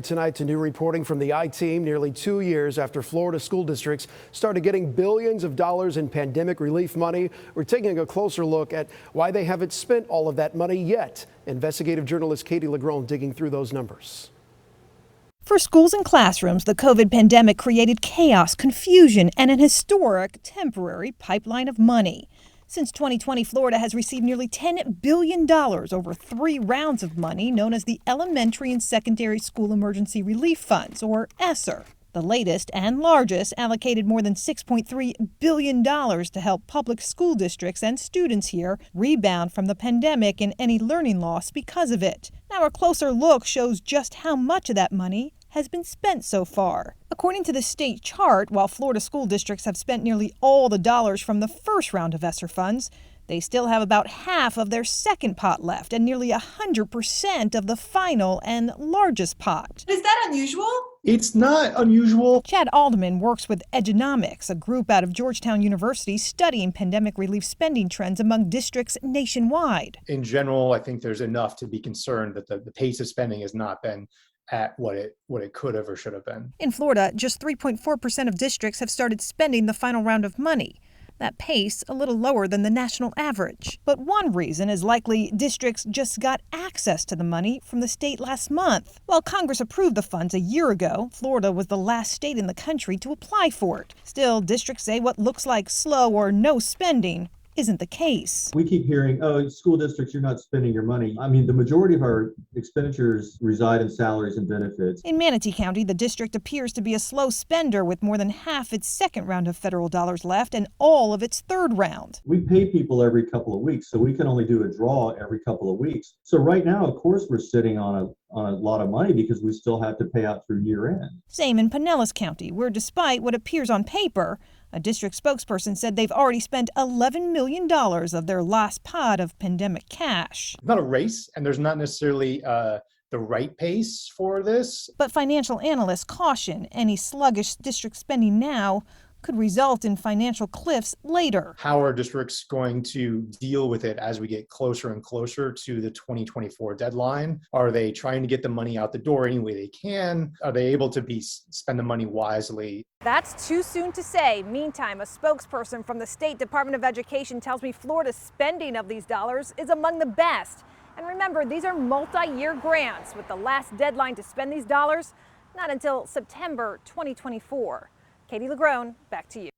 Tonight to new reporting from the I-Team nearly 2 years after Florida school districts started getting billions of dollars in pandemic relief money. We're taking a closer look at why they haven't spent all of that money yet. Investigative journalist Katie LaGrone digging through those numbers. For schools and classrooms, the COVID pandemic created chaos, confusion, and an historic temporary pipeline of money. Since 2020, Florida has received nearly $10 billion over 3 rounds of money known as the Elementary and Secondary School Emergency Relief Funds, or ESSER. The latest and largest allocated more than $6.3 billion to help public school districts and students here rebound from the pandemic and any learning loss because of it. Now, a closer look shows just how much of that money has been spent so far. According to the state chart, while Florida school districts have spent nearly all the dollars from the first round of ESSER funds, they still have about half of their second pot left and nearly 100% of the final and largest pot. Is that unusual? It's not unusual. Chad Alderman works with Economics, a group out of Georgetown University studying pandemic relief spending trends among districts nationwide. In general, I think there's enough to be concerned that the pace of spending has not been at what it could have or should have been. In Florida, just 3.4% of districts have started spending the final round of money. That pace a little lower than the national average. But one reason is likely districts just got access to the money from the state last month. While Congress approved the funds a year ago, Florida was the last state in the country to apply for it. Still, districts say what looks like slow or no spending isn't the case. We keep hearing, oh, school districts, you're not spending your money. I mean, the majority of our expenditures reside in salaries and benefits. In Manatee County, the district appears to be a slow spender with more than half its second round of federal dollars left and all of its third round. We pay people every couple of weeks, so we can only do a draw every couple of weeks. So right now, of course, we're sitting on a lot of money because we still have to pay out through year end. Same in Pinellas County, where despite what appears on paper, a district spokesperson said they've already spent $11 million of their last pot of pandemic cash. It's not a race, and there's not necessarily the right pace for this. But financial analysts caution any sluggish district spending now could result in financial cliffs later. How are districts going to deal with it as we get closer and closer to the 2024 deadline? Are they trying to get the money out the door any way they can? Are they able to spend the money wisely? That's too soon to say. Meantime, a spokesperson from the State Department of Education tells me Florida's spending of these dollars is among the best. And remember, these are multi-year grants with the last deadline to spend these dollars not until September 2024. Katie LaGrone, back to you.